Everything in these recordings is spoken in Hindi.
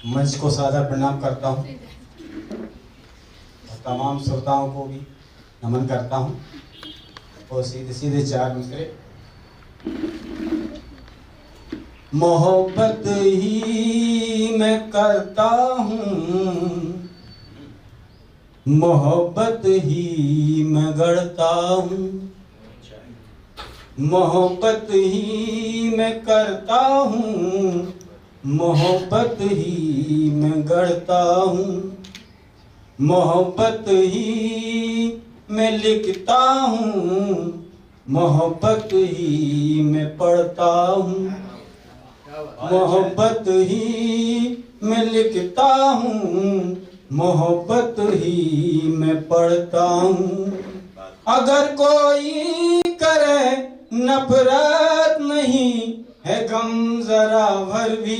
मंच को सादर प्रणाम करता हूँ और तमाम श्रोताओं को भी नमन करता हूँ। और सीधे सीधे चार मिसरे। मोहब्बत ही मैं करता हूँ, मोहब्बत ही मैं गढ़ता हूँ, मोहब्बत ही मैं करता हूँ, मोहब्बत ही मैं गढ़ता हूँ, मोहब्बत ही मैं लिखता हूँ, मोहब्बत ही मैं पढ़ता हूँ, मोहब्बत ही मैं लिखता हूँ, मोहब्बत ही मैं पढ़ता हूँ। अगर कोई करे नफरत नहीं है गम जरा भर भी,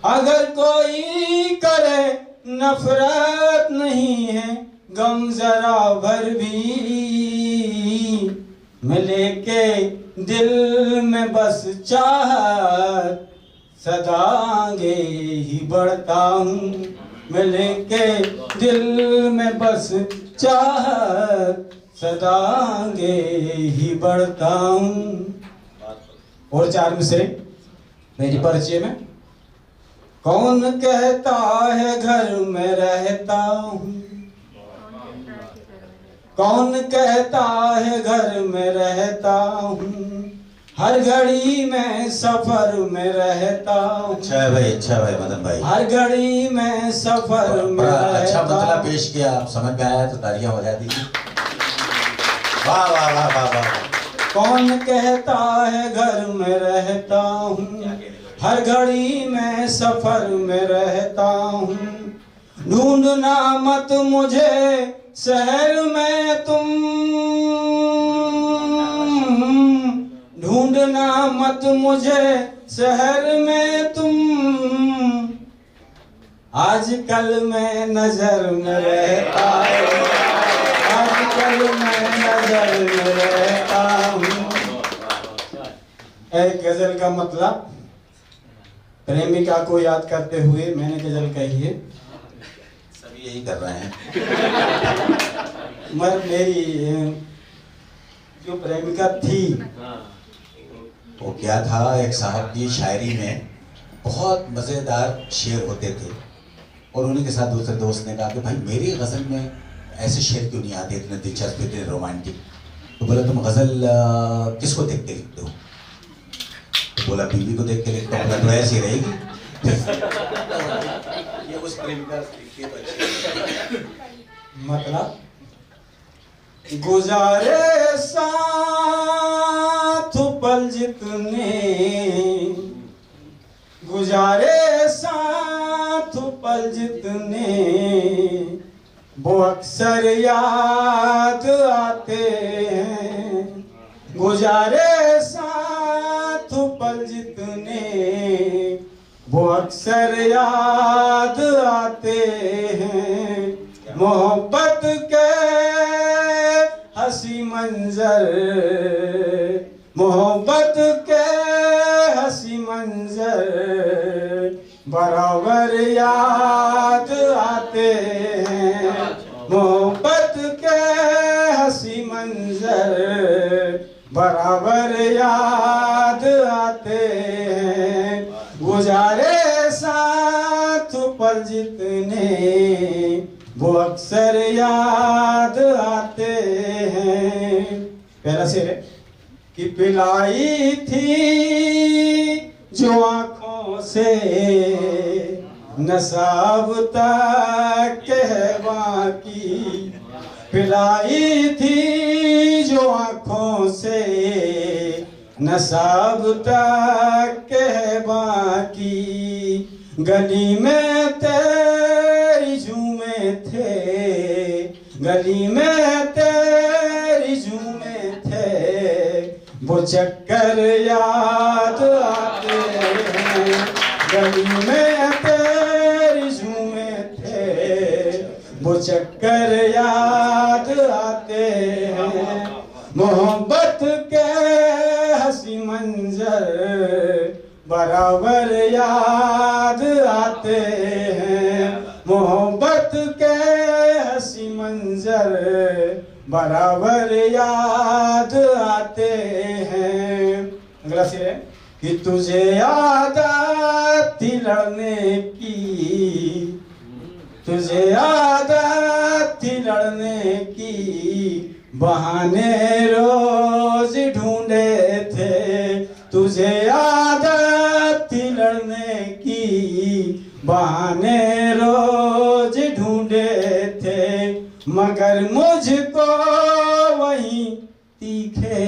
अगर कोई करे नफरत नहीं है गम जरा भर भी, मैं लेके दिल में बस चाहत सदा आगे ही बढ़ता हूँ, मैं लेके दिल में बस चाहत सदा आगे ही बढ़ता हूँ। और चार मिसरे मेरी परिचय में। कौन कहता है घर में रहता हूँ, कौन कहता है घर में रहता हूँ, हर घड़ी में सफर में रहता हूँ। अच्छा है भाई मदन भाई, हर घड़ी में सफर में अच्छा मतलब पेश किया। आप समझ में आया तो तालियां बजा दीजिए। वाह वाह वाह वाह वाह। कौन कहता है घर में रहता हूँ, हर घड़ी में सफर में रहता हूँ, ढूंढना मत मुझे शहर में तुम, ढूंढना मत मुझे शहर में तुम, आजकल मैं नजर में रहता हूँ, आजकल मैं नजर में रहता हूँ। एक गजल का मतलब प्रेमिका को याद करते हुए मैंने गजल कही है। सभी यही कर रहे हैं। मगर मेरी जो प्रेमिका थी वो क्या था, एक साहब की शायरी में बहुत मज़ेदार शेर होते थे और उन्हीं के साथ दूसरे दोस्त ने कहा कि भाई मेरी गज़ल में ऐसे शेर क्यों नहीं आते, इतने दिलचस्प, इतने रोमांटिक। तो बोला तुम गज़ल किसको देख के लिखते हो? तो बोला बीवी को देख के लिखता हूँ। बोला तो ऐसी रहेगी। ये उस प्रेमिका मतलब गुजारे साथ पल जितने, गुजारे साथ पल जितने, वो अक्सर याद आते हैं, गुजारे साथ पल जितने, वो अक्सर याद आते हैं, मोहब्बत के हंसी मंजर, मोहब्बत के हंसी मंजर बराबर याद आते हैं, मोहब्बत के हंसी मंजर बराबर याद आते हैं, गुजारे साथ पल जितने, वो अक्सर याद आते हैं। पहला शेर है कि पिलाई थी जो आँखों से नसाब तक कहवा की, पिलाई थी जो आँखों से नसाब तक कहवा की, गली में तेरी झूमे थे, गली में तेरी झूमे थे, वो चक्कर याद आते हैं, गली में तेरी झूमे थे, वो चक्कर याद आते हैं, मोहब्बत के हंसी मंजर बराबर याद आते हैं, मोहब्बत के हंसी मंजर बराबर याद आते हैं। अगला शेर है कि तुझे याद आती लड़ने की, तुझे याद आती लड़ने की, बहाने रोज ढूंढे थे। तुझे याद आती लड़ने की, बहाने रोज ढूंढे थे, मगर मुझको वही तीखे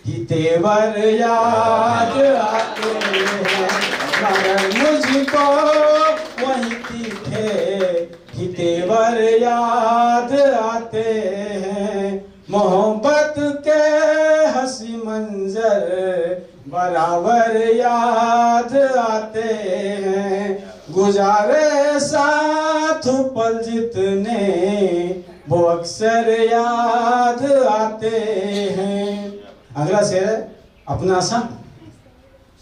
ही तेवर याद आते हैं, मगर मुझको वही तीखे ही तेवर याद आते हैं, मोहब्बत के हंसी मंजर बराबर याद आते हैं, गुजारे साथ पल जितने वो अक्सर याद आते हैं। अगला शेर है अपना सा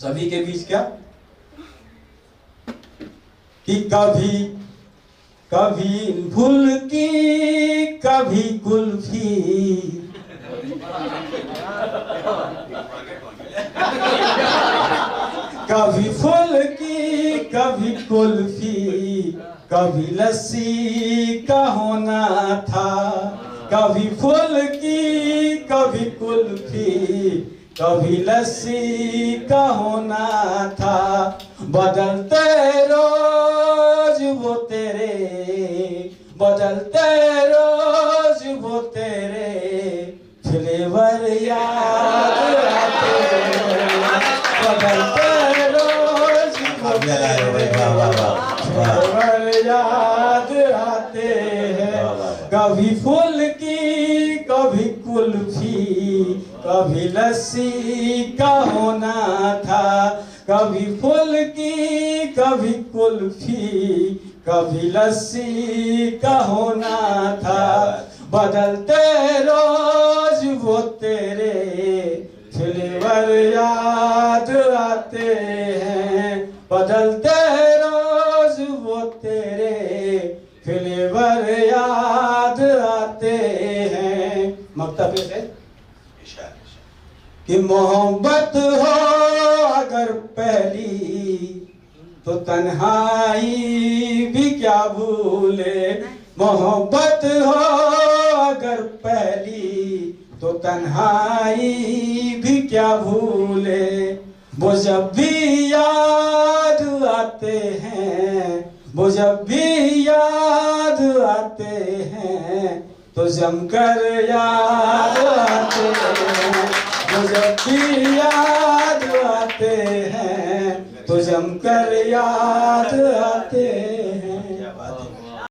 सभी के बीच क्या कि कभी कभी फूल की कभी कुल्फी, कभी फूल की कभी कुल्फी, कभी लस्सी का होना था, कभी फूल की कभी कुल्फी, कभी लस्सी का होना था, बदलते रोज वो तेरे, बदलते रोज वो तेरे फ्लेवर याद आते हैं, बदलते रोज वो तेरे फ्लेवर याद आते हैं, कभी फूल की कभी कुल्फी, कभी लस्सी का होना था, कभी फूल की कभी कुल्फी, कभी लस्सी का होना था, बदलते रोज वो तेरे फ्लेवर याद आते हैं, बदलते रोज वो तेरे फ्लेवर याद आते हैं। मक्ता पेश है कि मोहब्बत हो अगर पहली तो तन्हाई भी क्या भूले, मोहब्बत हो अगर पहली तो तन्हाई भी क्या भूले, वो जब भी याद आते हैं, वो जब भी याद आते हैं तो जमकर याद आते हैं, वो जब भी याद आते हैं तो जमकर याद आते हैं।